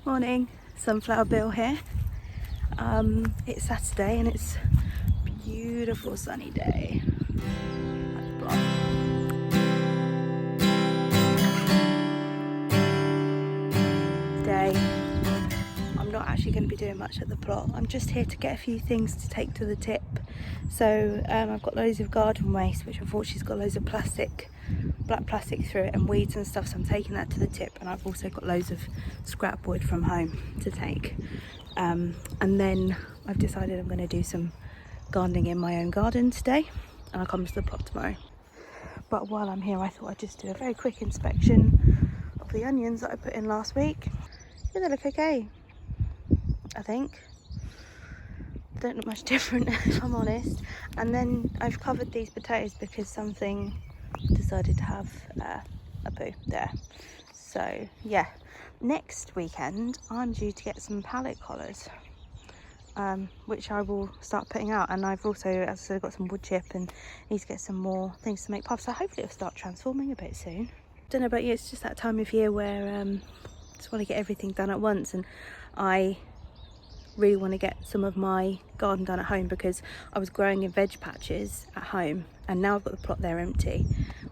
Morning, SunflowerBill here. It's Saturday and it's a beautiful sunny day at the block. Today, I'm not actually going to be doing much at the plot. I'm just here to get a few things to take to the tip. So I've got loads of garden waste, which unfortunately has got loads of black plastic through it and weeds and stuff, so I'm taking that to the tip. And I've also got loads of scrap wood from home to take. And then I've decided I'm going to do some gardening in my own garden today, and I'll come to the plot tomorrow. But while I'm here, I thought I'd just do a very quick inspection of the onions that I put in last week. Yeah, they look okay, I think. They don't look much different if I'm honest. And then I've covered these potatoes because something decided to have a poo there. So yeah, next weekend I'm due to get some pallet collars, which I will start putting out. And I've also, as I said, got some wood chip and need to get some more things to make puffs, so hopefully it'll start transforming a bit soon. Don't know about you, it's just that time of year where I just want to get everything done at once, and I really want to get some of my garden done at home because I was growing in veg patches at home, and now I've got the plot there empty,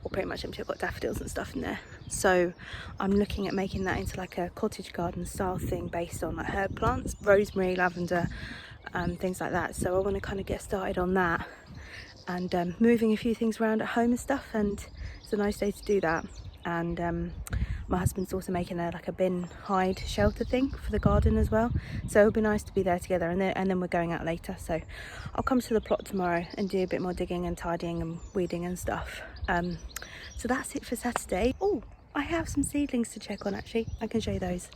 or pretty much empty. I've got daffodils and stuff in there, so I'm looking at making that into like a cottage garden style thing based on like herb plants, rosemary, lavender, things like that. So I want to kind of get started on that and moving a few things around at home and stuff, and it's a nice day to do that. And my husband's also making like a bin hide shelter thing for the garden as well, so it'll be nice to be there together. And then we're going out later, so I'll come to the plot tomorrow and do a bit more digging and tidying and weeding and stuff. So that's it for Saturday. Oh, I have some seedlings to check on actually. I can show you those.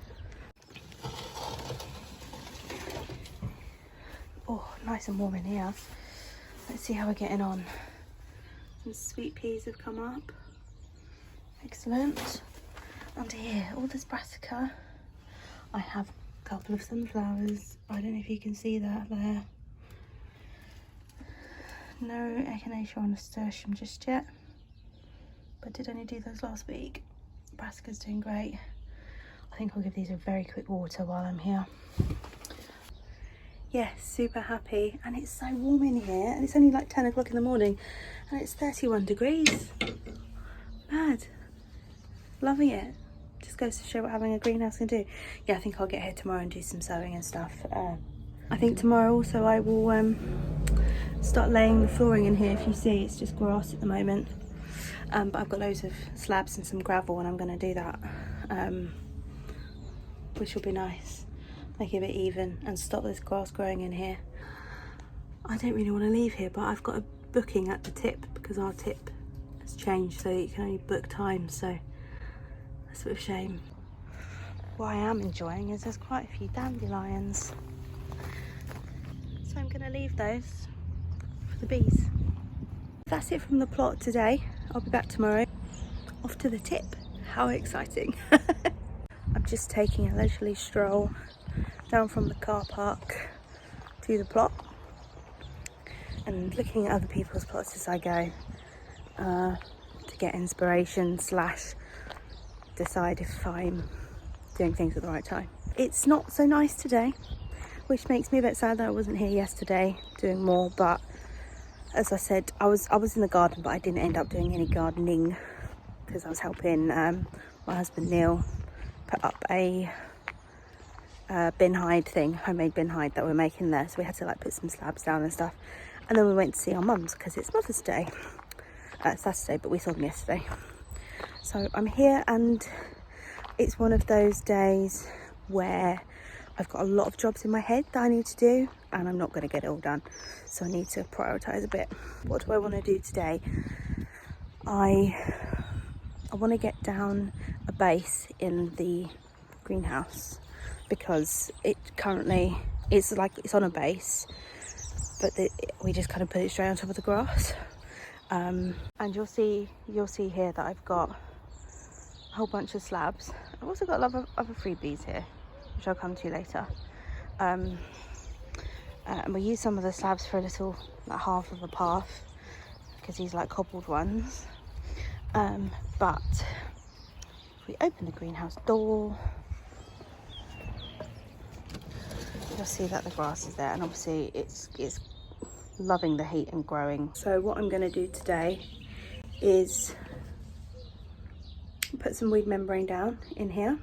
Oh, nice and warm in here. Let's see how we're getting on. Some sweet peas have come up. Excellent. Under here, all this brassica. I have a couple of sunflowers. I don't know if you can see that there. No echinacea or nasturtium just yet, but did only do those last week. Brassica's doing great. I think I'll give these a very quick water while I'm here. Yeah, super happy. And it's so warm in here, and it's only like 10 o'clock in the morning and it's 31 degrees. Mad. Loving it. Just goes to show what having a greenhouse can do. Yeah, I think I'll get here tomorrow and do some sewing and stuff. I think tomorrow also I will start laying the flooring in here. If you see, it's just grass at the moment, but I've got loads of slabs and some gravel, and I'm going to do that, which will be nice, make it a bit even and stop this grass growing in here. I don't really want to leave here, but I've got a booking at the tip because our tip has changed, so you can only book time, so that's a bit of a shame. What I am enjoying is there's quite a few dandelions, so I'm going to leave those for the bees. That's it from the plot today. I'll be back tomorrow. Off to the tip. How exciting. I'm just taking a leisurely stroll down from the car park to the plot and looking at other people's plots as I go, to get inspiration / decide if I'm doing things at the right time. It's not so nice today, which makes me a bit sad that I wasn't here yesterday doing more, but as I said, I was in the garden, but I didn't end up doing any gardening because I was helping my husband Neil put up a bin hide thing, homemade bin hide that we're making there, so we had to like put some slabs down and stuff. And then we went to see our mums because it's Mother's Day, Saturday, but we saw them yesterday. So I'm here, and it's one of those days where I've got a lot of jobs in my head that I need to do, and I'm not going to get it all done, so I need to prioritise a bit. What do I want to do today? I want to get down a base in the greenhouse because it currently it's on a base, but we just kind of put it straight on top of the grass. And you'll see here that I've got a whole bunch of slabs. I've also got a lot of other freebies here, which I'll come to later. And we use some of the slabs for a little, like half of the path, because these are like cobbled ones. But if we open the greenhouse door, you'll see that the grass is there, and obviously it's loving the heat and growing. So what I'm going to do today is put some weed membrane down in here,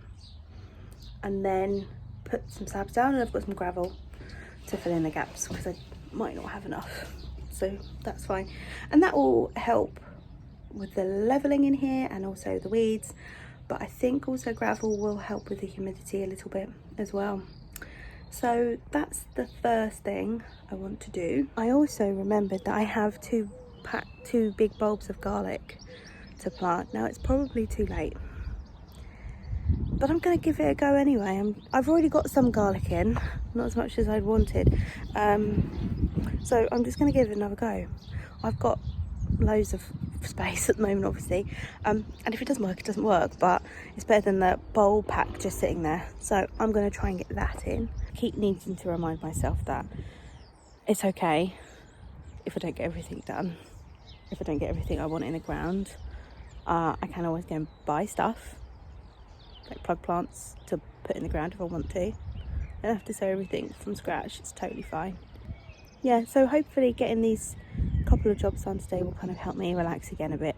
and then put some slabs down, and I've got some gravel to fill in the gaps because I might not have enough, so that's fine. And that will help with the leveling in here and also the weeds, but I think also gravel will help with the humidity a little bit as well. So that's the first thing I want to do. I also remembered that I have two big bulbs of garlic to plant. Now it's probably too late, but I'm going to give it a go anyway. I've already got some garlic in, not as much as I'd wanted, so I'm just going to give it another go. I've got loads of space at the moment, obviously, and if it doesn't work, it doesn't work, but it's better than the bulb pack just sitting there. So I'm going to try and get that in. Keep needing to remind myself that it's okay if I don't get everything done. If I don't get everything I want in the ground, I can always go and buy stuff like plug plants to put in the ground if I want to. I don't have to sow everything from scratch. It's totally fine. Yeah, so hopefully getting these couple of jobs done today will kind of help me relax again a bit.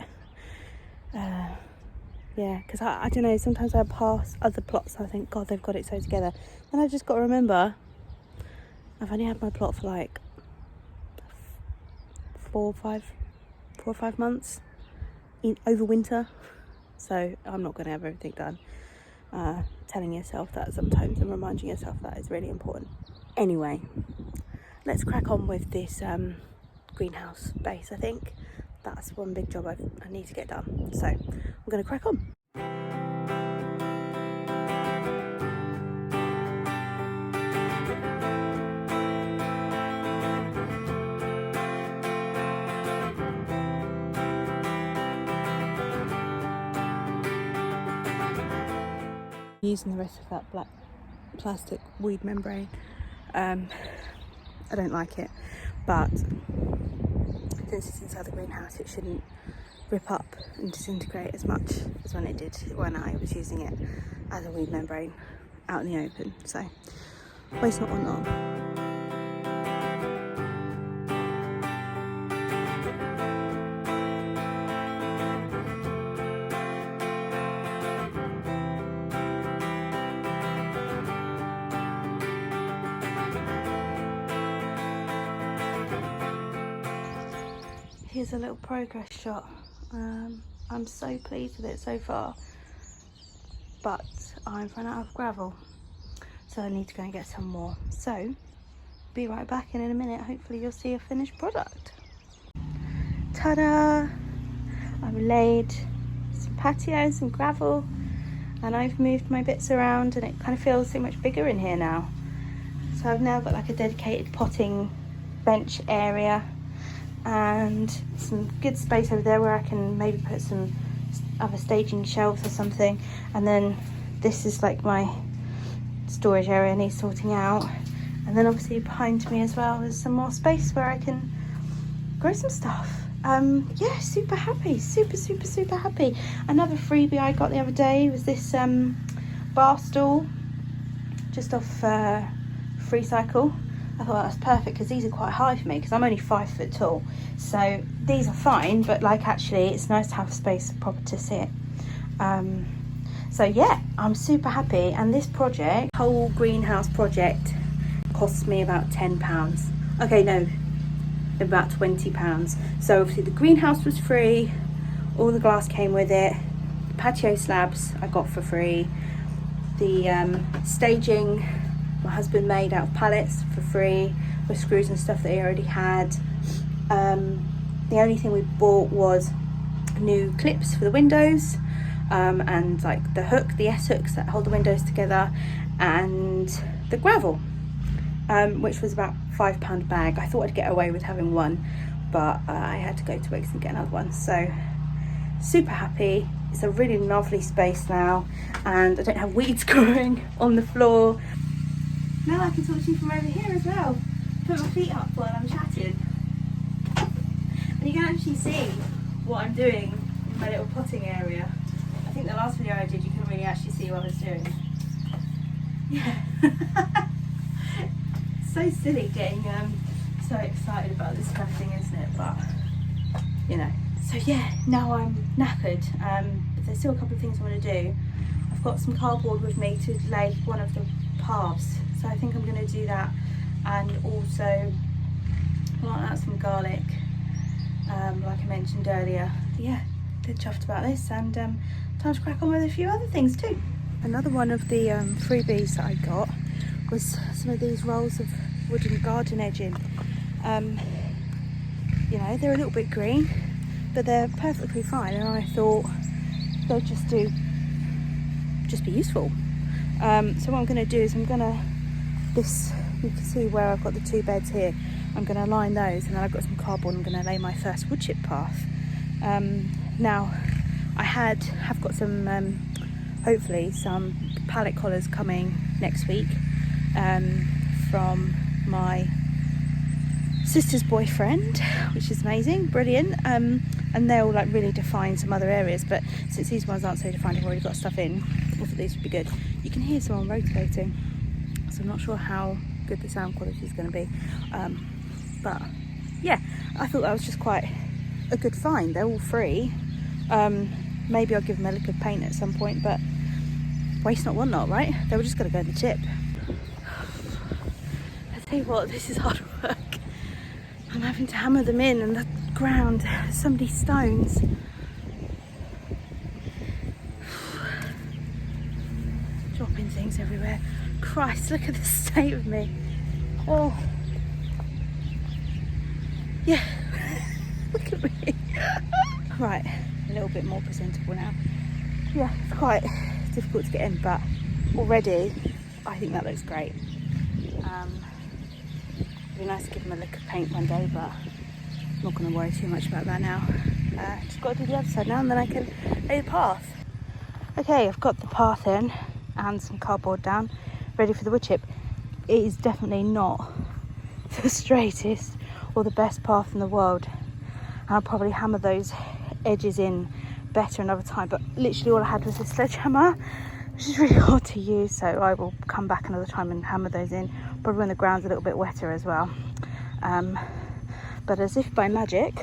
Yeah, because I don't know, sometimes I pass other plots and I think, God, they've got it so together. Then I've just got to remember, I've only had my plot for like 4 or 5 months over winter, so I'm not going to have everything done. Telling yourself that sometimes and reminding yourself that is really important. Anyway, let's crack on with this greenhouse base. I think that's one big job I need to get done, so I'm going to crack on. Using the rest of that black plastic weed membrane. I don't like it, but since it's inside the greenhouse, it shouldn't rip up and disintegrate as much as when it did when I was using it as a weed membrane out in the open. So waste not, want not. Here's a little progress shot. I'm so pleased with it so far, but I've run out of gravel, so I need to go and get some more. So be right back in a minute. Hopefully you'll see a finished product. Ta-da! I've laid some patio, some gravel, and I've moved my bits around, and it kind of feels so much bigger in here now. So I've now got like a dedicated potting bench area and some good space over there where I can maybe put some other staging shelves or something. And then this is like my storage area needs sorting out. And then obviously behind me as well is some more space where I can grow some stuff. Yeah, super happy, super happy. Another freebie I got the other day was this bar stool just off Free Cycle. I thought that's perfect because these are quite high for me because I'm only 5 foot tall. So these are fine, but like actually it's nice to have space proper to sit. So yeah, I'm super happy. And this project, whole greenhouse project, costs me about £10. Okay, no, about £20. So obviously the greenhouse was free, all the glass came with it, the patio slabs I got for free, the staging my husband made out of pallets for free with screws and stuff that he already had. The only thing we bought was new clips for the windows, and like the S hooks that hold the windows together, and the gravel, which was about £5 a bag. I thought I'd get away with having one, but I had to go to Wicks and get another one. So super happy. It's a really lovely space now, and I don't have weeds growing on the floor. Now I can talk to you from over here as well. Put my feet up while I'm chatting. And you can actually see what I'm doing in my little potting area. I think the last video I did, you couldn't really actually see what I was doing. Yeah. so silly getting so excited about this kind of thing, isn't it? But you know. So yeah, now I'm knackered. But there's still a couple of things I want to do. I've got some cardboard with me to lay one of the paths, so I think I'm going to do that, and also plant out some garlic, like I mentioned earlier. But yeah, a bit chuffed about this, and time to crack on with a few other things too. Another one of the freebies that I got was some of these rolls of wooden garden edging. You know, they're a little bit green, but they're perfectly fine, and I thought they'd just be useful. So what I'm going to do is you can see where I've got the two beds here. I'm going to line those, and then I've got some cardboard. I'm going to lay my first wood chip path. Now I have got some hopefully some pallet collars coming next week from my sister's boyfriend, which is amazing, brilliant, and they'll like really define some other areas, but since these ones aren't so defined, I've already got stuff in. I thought these would be good. You can hear someone rotating, so I'm not sure how good the sound quality is going to be, but yeah, I thought that was just quite a good find. They're all free. Maybe I'll give them a lick of paint at some point, but waste not, want not, right? They were just going to go in the chip. I tell you what, this is hard work. I'm having to hammer them in, and the ground, there's so many stones. Dropping things everywhere. Christ, look at the state of me. Oh. Yeah. Look at me. Right, a little bit more presentable now. Yeah, it's quite difficult to get in, but already I think that looks great. It'd be nice to give them a lick of paint one day, but I'm not going to worry too much about that now. Just got to do the other side now, and then I can lay the path. Okay, I've got the path in and some cardboard down, ready for the wood chip. It is definitely not the straightest or the best path in the world, and I'll probably hammer those edges in better another time, but literally all I had was a sledgehammer, which is really hard to use, so I will come back another time and hammer those in, probably when the ground's a little bit wetter as well. But as if by magic,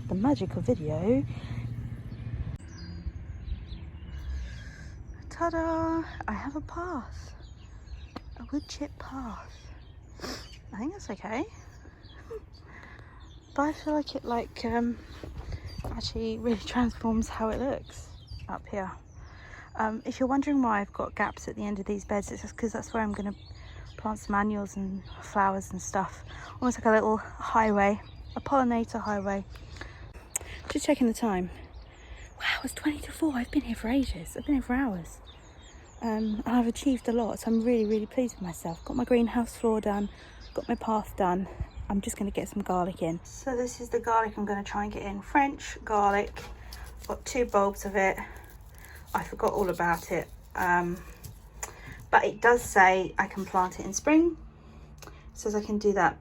the magic of video, ta-da, I have a path, a wood chip path. I think that's okay, but I feel like it actually really transforms how it looks up here. If you're wondering why I've got gaps at the end of these beds, it's just because that's where I'm going to plant some annuals and flowers and stuff, almost like a little highway, a pollinator highway. Just checking the time. Wow, it's 20 to 4. I've been here for ages. I've been here for hours, and I've achieved a lot, so I'm really, really pleased with myself. Got my greenhouse floor done, got my path done. I'm just going to get some garlic in. So this is the garlic I'm going to try and get in. French garlic. I've got 2 bulbs of it. I forgot all about it, but it does say I can plant it in spring. It says I can do that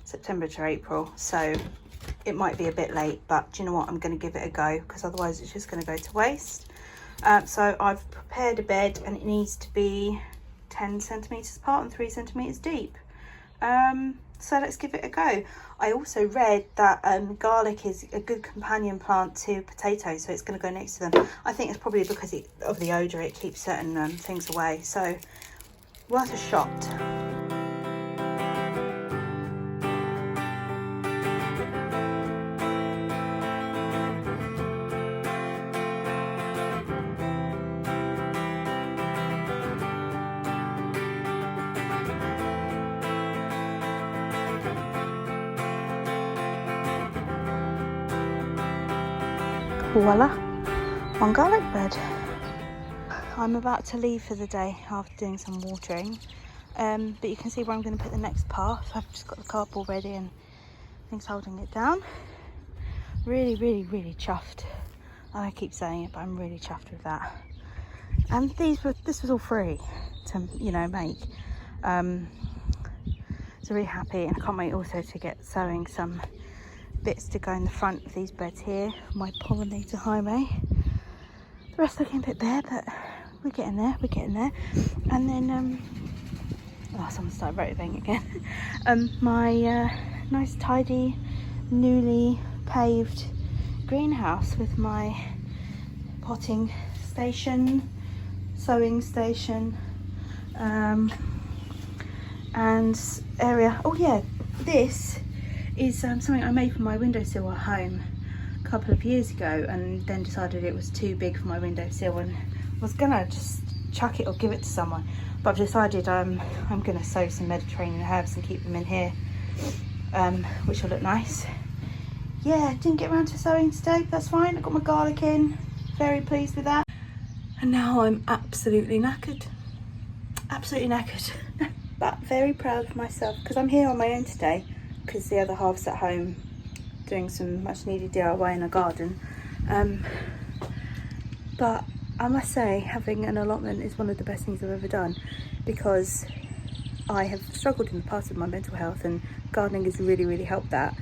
September to April, so it might be a bit late, but do you know what, I'm going to give it a go, because otherwise it's just going to go to waste. So I've prepared a bed, and it needs to be 10 centimetres apart and 3 centimetres deep. So let's give it a go. I also read that garlic is a good companion plant to potatoes, so it's going to go next to them. I think it's probably because of the odour, it keeps certain things away, so worth a shot. Voila, one garlic bed. I'm about to leave for the day after doing some watering, but you can see where I'm going to put the next path. I've just got the cardboard ready and things holding it down. Really, really, really chuffed. I keep saying it, but I'm really chuffed with that. And this was all free to, make. So really happy, and I can't wait also to get sewing some bits to go in the front of these beds here, my pollinator highway. The rest looking a bit bare, but we're getting there, and then Oh, someone started rotovating again. My nice tidy newly paved greenhouse with my potting station, sowing station, and area. Oh yeah, this is something I made for my windowsill at home a couple of years ago, and then decided it was too big for my windowsill and was gonna just chuck it or give it to someone, but I've decided I'm gonna sow some Mediterranean herbs and keep them in here, which will look nice. Yeah, didn't get around to sowing today, but that's fine. I got my garlic in, very pleased with that. And now I'm absolutely knackered, but very proud of myself because I'm here on my own today because the other half's at home doing some much needed DIY in a garden. But I must say, having an allotment is one of the best things I've ever done, because I have struggled in the past with my mental health and gardening has really helped that.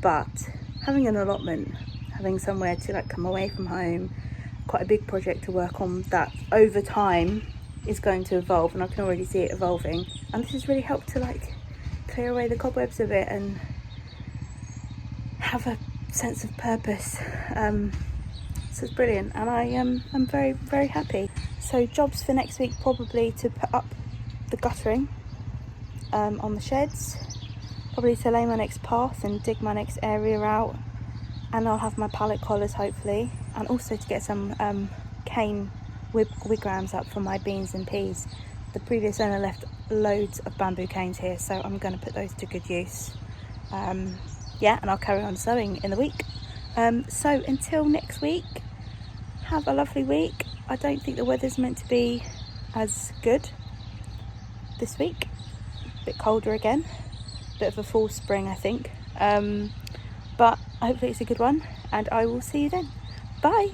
But having an allotment, having somewhere to like come away from home, quite a big project to work on that over time is going to evolve, and I can already see it evolving, and this has really helped to like clear away the cobwebs a bit and have a sense of purpose. So it's brilliant, and I'm very happy. So jobs for next week, probably to put up the guttering on the sheds, probably to lay my next path and dig my next area out, and I'll have my pallet collars hopefully, and also to get some cane wigrams up for my beans and peas. The previous owner left loads of bamboo canes here, so I'm going to put those to good use. Yeah, and I'll carry on sowing in the week. So until next week, have a lovely week. I don't think the weather's meant to be as good this week. A bit colder again, bit of a fall spring I think, but hopefully it's a good one, and I will see you then. Bye.